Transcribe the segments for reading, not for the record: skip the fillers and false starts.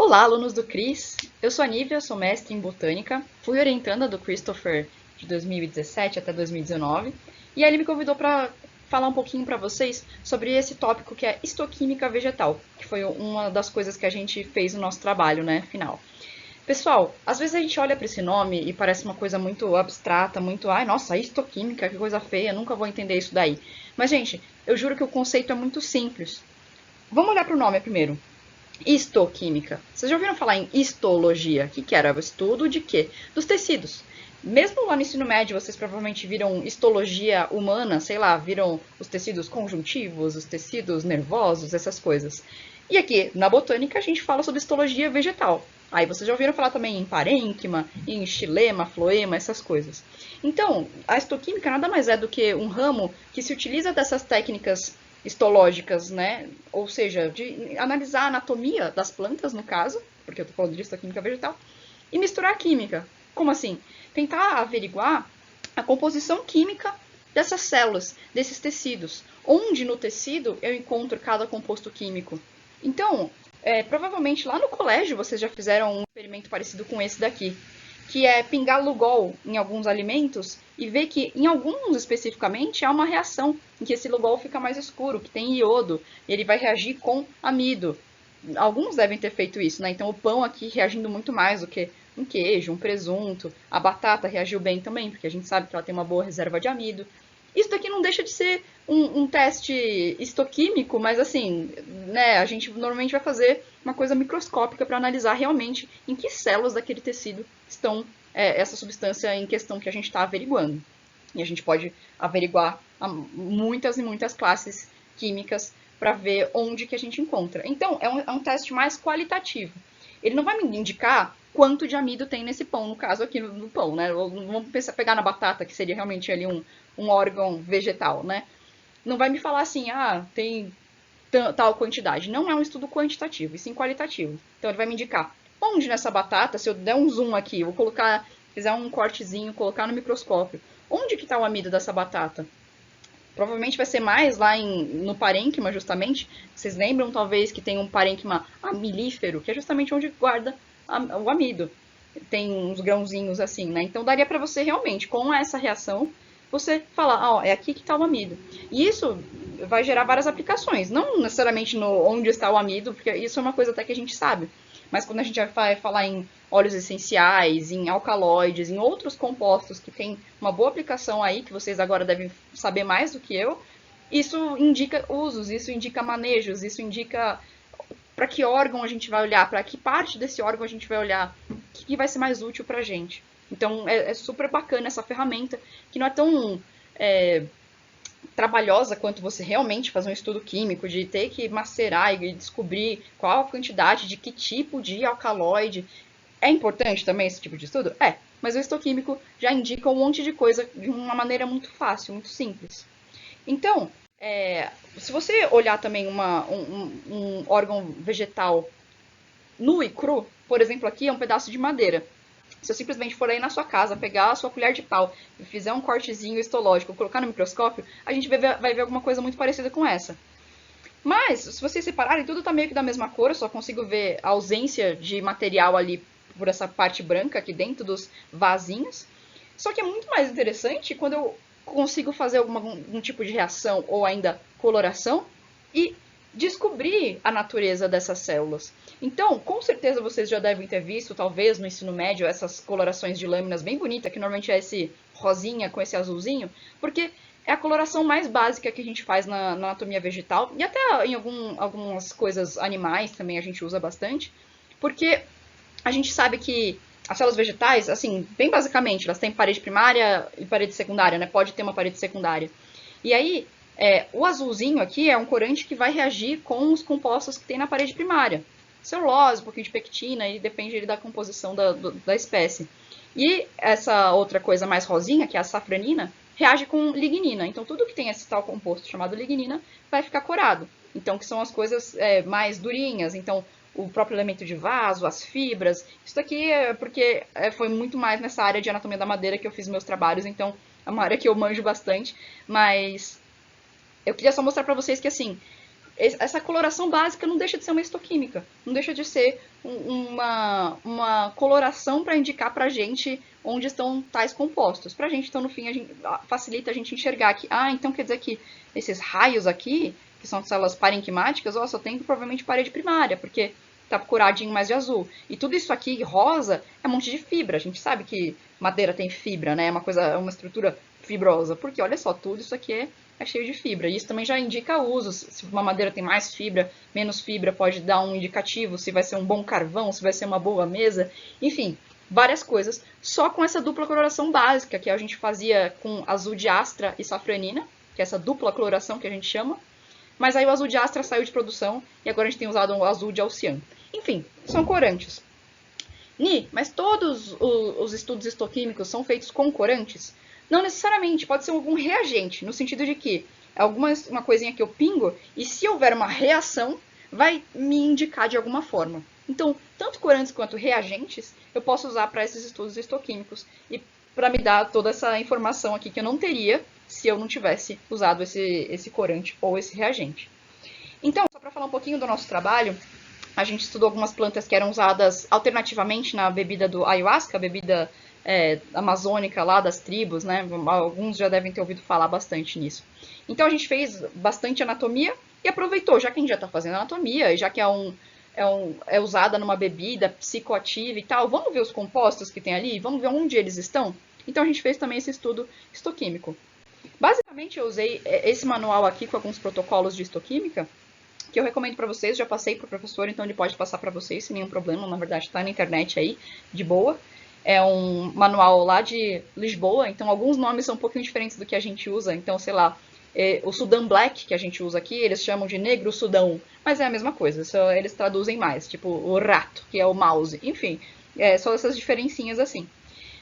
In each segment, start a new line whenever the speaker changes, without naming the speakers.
Olá, alunos do CRIS! Eu sou a Nívia, sou mestre em Botânica, fui orientanda do Christopher de 2017 até 2019, e aí ele me convidou para falar um pouquinho para vocês sobre esse tópico que é histoquímica vegetal, que foi uma das coisas que a gente fez no nosso trabalho, né, final. Pessoal, às vezes a gente olha para esse nome e parece uma coisa muito abstrata, muito, ai, nossa, histoquímica, que coisa feia, nunca vou entender isso daí. Mas, gente, eu juro que o conceito é muito simples. Vamos olhar para o nome primeiro. Histoquímica. Vocês já ouviram falar em histologia? O que era? O estudo de quê? Dos tecidos. Mesmo lá no ensino médio, vocês provavelmente viram histologia humana, sei lá, viram os tecidos conjuntivos, os tecidos nervosos, essas coisas. E aqui, na botânica, a gente fala sobre histologia vegetal. Aí vocês já ouviram falar também em parênquima, em xilema, floema, essas coisas. Então, a histoquímica nada mais é do que um ramo que se utiliza dessas técnicas histológicas, né? Ou seja, de analisar a anatomia das plantas, no caso, porque eu estou falando de histoquímica vegetal, e misturar a química. Como assim? Tentar averiguar a composição química dessas células, desses tecidos. Onde no tecido eu encontro cada composto químico. Então, provavelmente lá no colégio vocês já fizeram um experimento parecido com esse daqui, que é pingar Lugol em alguns alimentos e ver que em alguns especificamente há uma reação em que esse Lugol fica mais escuro, que tem iodo, e ele vai reagir com amido. Alguns devem ter feito isso, né? Então o pão aqui reagindo muito mais do que um queijo, um presunto. A batata reagiu bem também, porque a gente sabe que ela tem uma boa reserva de amido. Isso daqui não deixa de ser um teste histoquímico, mas assim, né, a gente normalmente vai fazer uma coisa microscópica para analisar realmente em que células daquele tecido estão essa substância em questão que a gente está averiguando. E a gente pode averiguar muitas e muitas classes químicas para ver onde que a gente encontra. Então, é um teste mais qualitativo. Ele não vai me indicar quanto de amido tem nesse pão, no caso aqui no pão, né? Vamos pegar na batata, que seria realmente ali um órgão vegetal, né? Não vai me falar assim, tem tal quantidade. Não é um estudo quantitativo, e sim qualitativo. Então ele vai me indicar onde nessa batata, se eu der um zoom aqui, vou colocar, fizer um cortezinho, colocar no microscópio, onde que está o amido dessa batata? Provavelmente vai ser mais lá no parênquima, justamente. Vocês lembram, talvez, que tem um parênquima amilífero, que é justamente onde guarda o amido. Tem uns grãozinhos assim, né? Então daria para você realmente, com essa reação, você falar, é aqui que está o amido. E isso vai gerar várias aplicações. Não necessariamente no onde está o amido, porque isso é uma coisa até que a gente sabe. Mas quando a gente vai falar em óleos essenciais, em alcaloides, em outros compostos que tem uma boa aplicação aí, que vocês agora devem saber mais do que eu, isso indica usos, isso indica manejos, isso indica para que órgão a gente vai olhar, para que parte desse órgão a gente vai olhar, o que vai ser mais útil para a gente. Então é super bacana essa ferramenta, que não é tão trabalhosa quanto você realmente fazer um estudo químico, de ter que macerar e descobrir qual a quantidade de que tipo de alcaloide. É importante também esse tipo de estudo? É, mas o histoquímico já indica um monte de coisa de uma maneira muito fácil, muito simples. Então, se você olhar também um órgão vegetal nu e cru, por exemplo, aqui é um pedaço de madeira. Se eu simplesmente for aí na sua casa, pegar a sua colher de pau e fizer um cortezinho histológico, colocar no microscópio, a gente vai ver alguma coisa muito parecida com essa. Mas, se vocês separarem, tudo tá meio que da mesma cor, eu só consigo ver a ausência de material ali por essa parte branca aqui dentro dos vasinhos. Só que é muito mais interessante quando eu consigo fazer algum tipo de reação ou ainda coloração e descobrir a natureza dessas células. Então, com certeza vocês já devem ter visto, talvez no ensino médio, essas colorações de lâminas bem bonitas, que normalmente é esse rosinha com esse azulzinho, porque é a coloração mais básica que a gente faz na anatomia vegetal, e até em algumas coisas animais também a gente usa bastante, porque a gente sabe que as células vegetais, assim, bem basicamente, elas têm parede primária e parede secundária, né? Pode ter uma parede secundária. E aí, o azulzinho aqui é um corante que vai reagir com os compostos que tem na parede primária. Celulose, um pouquinho de pectina, e depende da composição da espécie. E essa outra coisa mais rosinha, que é a safranina, reage com lignina. Então, tudo que tem esse tal composto chamado lignina vai ficar corado. Então, que são as coisas mais durinhas. Então, o próprio elemento de vaso, as fibras. Isso daqui é porque foi muito mais nessa área de anatomia da madeira que eu fiz meus trabalhos. Então, é uma área que eu manjo bastante. Mas eu queria só mostrar para vocês que, assim, essa coloração básica não deixa de ser uma histoquímica, não deixa de ser uma coloração para indicar para a gente onde estão tais compostos. Para a gente, então, no fim, facilita a gente enxergar que, então quer dizer que esses raios aqui, que são células parenquimáticas, só tem provavelmente parede primária, porque tá curadinho mais de azul. E tudo isso aqui, rosa, é um monte de fibra. A gente sabe que madeira tem fibra, né? É uma estrutura fibrosa, porque olha só, tudo isso aqui é cheio de fibra. E isso também já indica usos. Se uma madeira tem mais fibra, menos fibra, pode dar um indicativo se vai ser um bom carvão, se vai ser uma boa mesa. Enfim, várias coisas. Só com essa dupla coloração básica, que a gente fazia com azul de astra e safranina, que é essa dupla coloração que a gente chama. Mas aí o azul de astra saiu de produção e agora a gente tem usado o azul de alciano. Enfim, são corantes. Mas todos os estudos histoquímicos são feitos com corantes? Não necessariamente, pode ser algum reagente, no sentido de que é uma coisinha que eu pingo e se houver uma reação, vai me indicar de alguma forma. Então, tanto corantes quanto reagentes eu posso usar para esses estudos histoquímicos e para me dar toda essa informação aqui que eu não teria se eu não tivesse usado esse corante ou esse reagente. Então, só para falar um pouquinho do nosso trabalho, a gente estudou algumas plantas que eram usadas alternativamente na bebida do ayahuasca, a bebida amazônica lá das tribos, né? Alguns já devem ter ouvido falar bastante nisso. Então a gente fez bastante anatomia e aproveitou, já que a gente já está fazendo anatomia, e já que é usada numa bebida psicoativa e tal, vamos ver os compostos que tem ali, vamos ver onde eles estão? Então a gente fez também esse estudo histoquímico. Basicamente eu usei esse manual aqui com alguns protocolos de histoquímica, que eu recomendo para vocês, já passei para o professor, então ele pode passar para vocês sem nenhum problema, na verdade está na internet aí, de boa. É um manual lá de Lisboa, então alguns nomes são um pouquinho diferentes do que a gente usa, então sei lá, o Sudan Black que a gente usa aqui, eles chamam de negro Sudão, mas é a mesma coisa, só eles traduzem mais, tipo o rato, que é o mouse, enfim, só essas diferencinhas assim.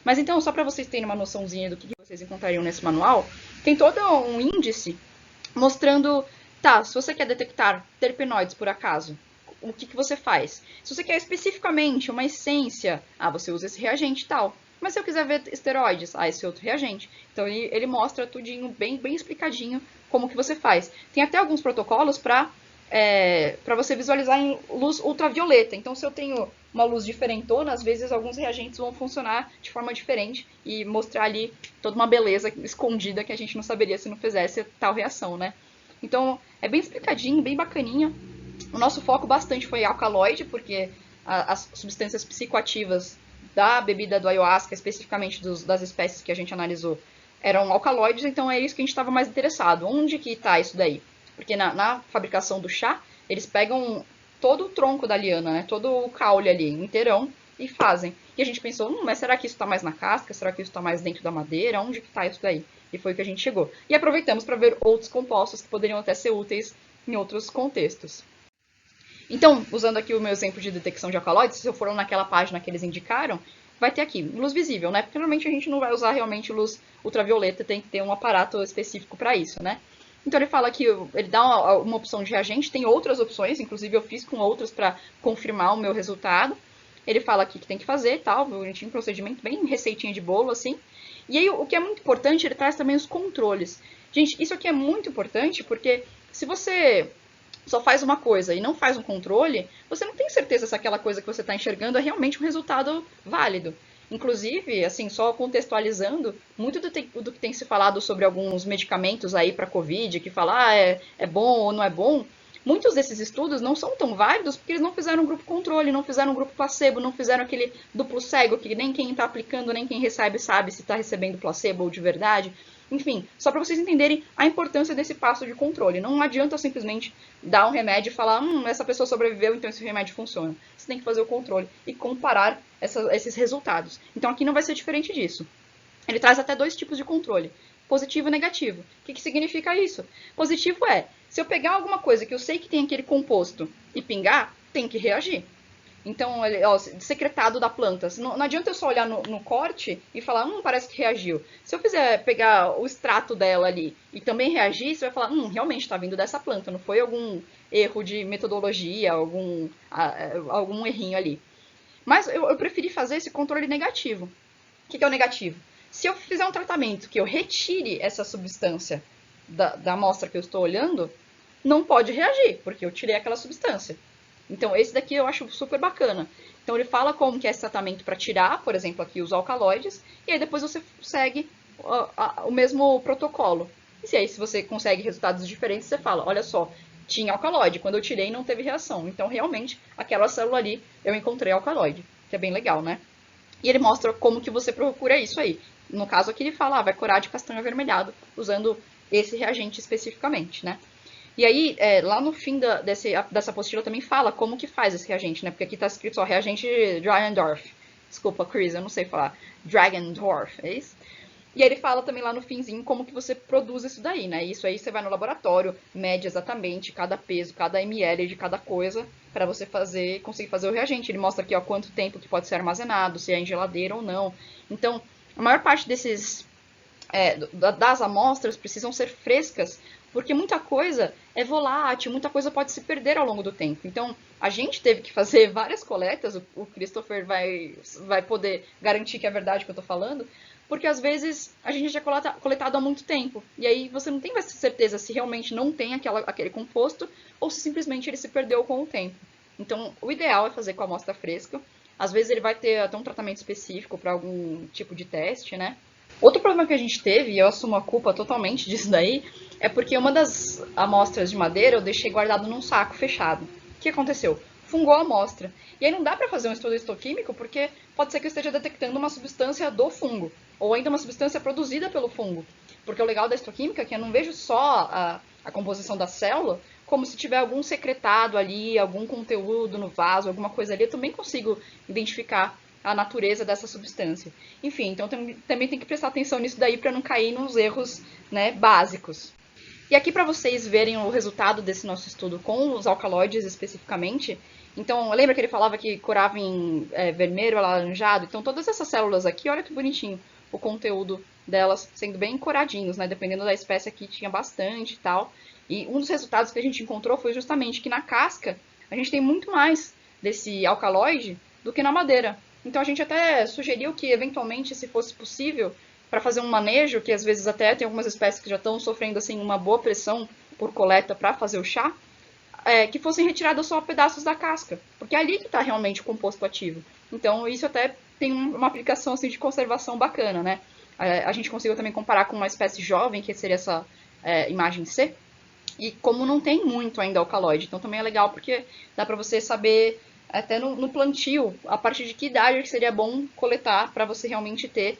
Mas então, só para vocês terem uma noçãozinha do que vocês encontrariam nesse manual, tem todo um índice mostrando, tá, se você quer detectar terpenoides por acaso, o que você faz? Se você quer especificamente uma essência, você usa esse reagente e tal. Mas se eu quiser ver esteroides, esse outro reagente. Então ele mostra tudinho bem explicadinho como que você faz. Tem até alguns protocolos para você visualizar em luz ultravioleta. Então se eu tenho uma luz diferentona, às vezes alguns reagentes vão funcionar de forma diferente e mostrar ali toda uma beleza escondida que a gente não saberia se não fizesse tal reação, né? Então é bem explicadinho, bem bacaninha. O nosso foco bastante foi alcaloide, porque as substâncias psicoativas da bebida do ayahuasca, especificamente das espécies que a gente analisou, eram alcaloides, então é isso que a gente estava mais interessado. Onde que está isso daí? Porque na fabricação do chá, eles pegam todo o tronco da liana, né, todo o caule ali, inteirão, e fazem. E a gente pensou, mas será que isso está mais na casca? Será que isso está mais dentro da madeira? Onde que está isso daí? E foi o que a gente chegou. E aproveitamos para ver outros compostos que poderiam até ser úteis em outros contextos. Então, usando aqui o meu exemplo de detecção de alcaloides, se eu for naquela página que eles indicaram, vai ter aqui luz visível, né? Porque normalmente a gente não vai usar realmente luz ultravioleta, tem que ter um aparato específico para isso, né? Então ele fala que ele dá uma opção de reagente, tem outras opções, inclusive eu fiz com outras para confirmar o meu resultado. Ele fala aqui que tem que fazer, tal, bonitinho, procedimento bem receitinha de bolo, assim. E aí o que é muito importante, ele traz também os controles. Gente, isso aqui é muito importante porque se você só faz uma coisa e não faz um controle, você não tem certeza se aquela coisa que você está enxergando é realmente um resultado válido. Inclusive, assim, só contextualizando, muito do que tem se falado sobre alguns medicamentos aí para Covid, que fala, é bom ou não é bom, muitos desses estudos não são tão válidos porque eles não fizeram um grupo controle, não fizeram um grupo placebo, não fizeram aquele duplo cego que nem quem está aplicando, nem quem recebe sabe se está recebendo placebo ou de verdade. Enfim, só para vocês entenderem a importância desse passo de controle. Não adianta simplesmente dar um remédio e falar, essa pessoa sobreviveu, então esse remédio funciona. Você tem que fazer o controle e comparar esses resultados. Então aqui não vai ser diferente disso. Ele traz até 2 tipos de controle, positivo e negativo. O que significa isso? Positivo é, se eu pegar alguma coisa que eu sei que tem aquele composto e pingar, tem que reagir. Então, secretado da planta. Não adianta eu só olhar no corte e falar, parece que reagiu. Se eu pegar o extrato dela ali e também reagir, você vai falar, realmente está vindo dessa planta, não foi algum erro de metodologia, algum errinho ali. Mas eu preferi fazer esse controle negativo. O que é o negativo? Se eu fizer um tratamento que eu retire essa substância da amostra que eu estou olhando, não pode reagir, porque eu tirei aquela substância. Então, esse daqui eu acho super bacana. Então, ele fala como que é esse tratamento para tirar, por exemplo, aqui os alcaloides, e aí depois você segue o mesmo protocolo. E aí, se você consegue resultados diferentes, você fala, olha só, tinha alcaloide, quando eu tirei não teve reação. Então, realmente, aquela célula ali, eu encontrei alcaloide, que é bem legal, né? E ele mostra como que você procura isso aí. No caso aqui, ele fala, vai curar de castanho avermelhado, usando esse reagente especificamente, né? E aí, lá no fim dessa apostila também fala como que faz esse reagente, né? Porque aqui tá escrito só reagente Dragendorf. Desculpa, Chris, eu não sei falar. Dragendorf, é isso? E aí ele fala também lá no finzinho como que você produz isso daí, né? Isso aí você vai no laboratório, mede exatamente cada peso, cada ml de cada coisa, para você conseguir fazer o reagente. Ele mostra aqui, ó, quanto tempo que pode ser armazenado, se é em geladeira ou não. Então, a maior parte das amostras precisam ser frescas, porque muita coisa é volátil, muita coisa pode se perder ao longo do tempo. Então, a gente teve que fazer várias coletas, o Christopher vai poder garantir que é verdade o que eu estou falando, porque às vezes a gente já é coletado há muito tempo, e aí você não tem mais certeza se realmente não tem aquele composto, ou se simplesmente ele se perdeu com o tempo. Então, o ideal é fazer com a amostra fresca. Às vezes ele vai ter até um tratamento específico para algum tipo de teste, né? Outro problema que a gente teve, e eu assumo a culpa totalmente disso daí, é porque uma das amostras de madeira eu deixei guardado num saco fechado. O que aconteceu? Fungou a amostra. E aí não dá para fazer um estudo histoquímico porque pode ser que eu esteja detectando uma substância do fungo, ou ainda uma substância produzida pelo fungo. Porque o legal da histoquímica é que eu não vejo só a composição da célula, como se tiver algum secretado ali, algum conteúdo no vaso, alguma coisa ali, eu também consigo identificar a natureza dessa substância. Enfim, então também tem que prestar atenção nisso daí para não cair nos erros, né, básicos. E aqui para vocês verem o resultado desse nosso estudo com os alcaloides especificamente, então lembra que ele falava que curava em vermelho, alaranjado? Então todas essas células aqui, olha que bonitinho o conteúdo delas sendo bem coradinhos, né? Dependendo da espécie aqui tinha bastante e tal. E um dos resultados que a gente encontrou foi justamente que na casca a gente tem muito mais desse alcaloide do que na madeira. Então a gente até sugeriu que eventualmente, se fosse possível, para fazer um manejo, que às vezes até tem algumas espécies que já estão sofrendo assim uma boa pressão por coleta para fazer o chá, que fossem retirados só pedaços da casca, porque é ali que está realmente o composto ativo. Então isso até tem uma aplicação assim, de conservação bacana, né? A gente conseguiu também comparar com uma espécie jovem, que seria essa imagem C, e como não tem muito ainda alcaloide, então também é legal porque dá para você saber até no plantio a partir de que idade que seria bom coletar para você realmente ter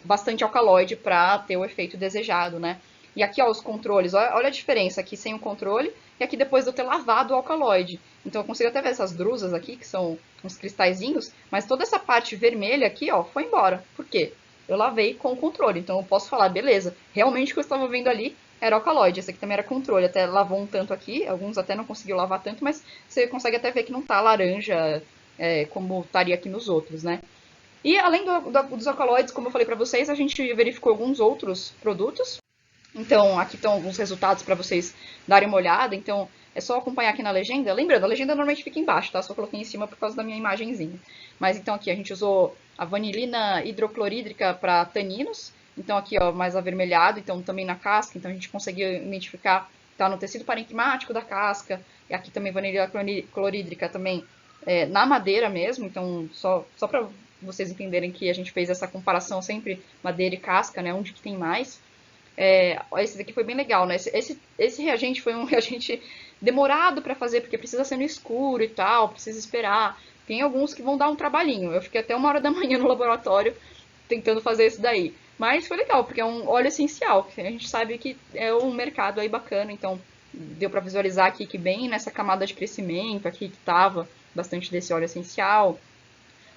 bastante alcaloide para ter o efeito desejado, né? E aqui, ó, os controles, olha a diferença aqui sem o controle e aqui depois de eu ter lavado o alcaloide. Então eu consigo até ver essas drusas aqui, que são uns cristalzinhos, mas toda essa parte vermelha aqui, ó, foi embora. Por quê? Eu lavei com o controle, então eu posso falar, beleza, realmente o que eu estava vendo ali era alcaloide, esse aqui também era controle, até lavou um tanto aqui, alguns até não conseguiu lavar tanto, mas você consegue até ver que não tá laranja como estaria aqui nos outros, né? E além dos alcaloides, como eu falei para vocês, a gente verificou alguns outros produtos. Então, aqui estão alguns resultados para vocês darem uma olhada. Então, é só acompanhar aqui na legenda. Lembrando, a legenda normalmente fica embaixo, tá? Só coloquei em cima por causa da minha imagenzinha. Mas então aqui a gente usou a vanilina hidroclorídrica para taninos. Então aqui, ó, mais avermelhado, então também na casca. Então a gente conseguiu identificar, tá no tecido parenquimático da casca. E aqui também vanilina clorídrica também na madeira mesmo. Então, só para vocês entenderem que a gente fez essa comparação sempre madeira e casca, né? Onde que tem mais. Esse daqui foi bem legal, né? Esse reagente foi um reagente demorado para fazer, porque precisa ser no escuro e tal, precisa esperar. Tem alguns que vão dar um trabalhinho. Eu fiquei até 1h da manhã no laboratório tentando fazer isso daí. Mas foi legal, porque é um óleo essencial. A gente sabe que é um mercado aí bacana, então deu para visualizar aqui que bem nessa camada de crescimento aqui que tava bastante desse óleo essencial.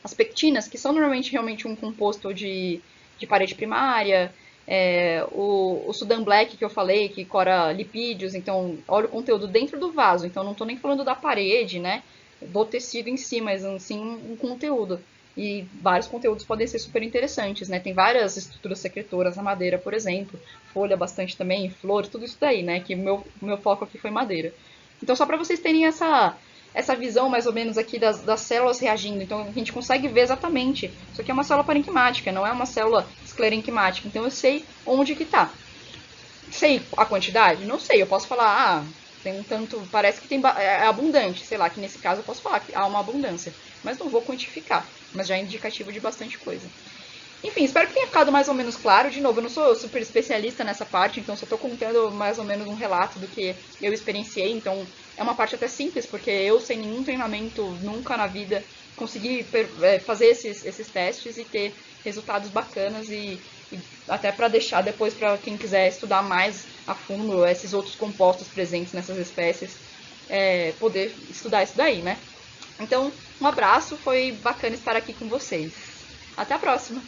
As pectinas, que são normalmente realmente um composto de parede primária, o Sudan Black que eu falei, que cora lipídios, então olha o conteúdo dentro do vaso, então não estou nem falando da parede, né, do tecido em si, mas sim um conteúdo. E vários conteúdos podem ser super interessantes, né, tem várias estruturas secretoras na madeira, por exemplo, folha bastante também, flores, tudo isso daí, né, que o meu foco aqui foi madeira. Então só para vocês terem essa visão mais ou menos aqui das células reagindo. Então a gente consegue ver exatamente. Isso aqui é uma célula parenquimática, não é uma célula esclerenquimática. Então eu sei onde que está. Sei a quantidade? Não sei, eu posso falar, tem um tanto, parece que é abundante, sei lá, que nesse caso eu posso falar que há uma abundância, mas não vou quantificar, mas já é indicativo de bastante coisa. Enfim, espero que tenha ficado mais ou menos claro. De novo, eu não sou super especialista nessa parte, então só estou contando mais ou menos um relato do que eu experienciei. Então é uma parte até simples, porque eu, sem nenhum treinamento, nunca na vida consegui fazer esses testes e ter resultados bacanas e até para deixar depois para quem quiser estudar mais a fundo esses outros compostos presentes nessas espécies, poder estudar isso daí, né? Então, um abraço, foi bacana estar aqui com vocês. Até a próxima!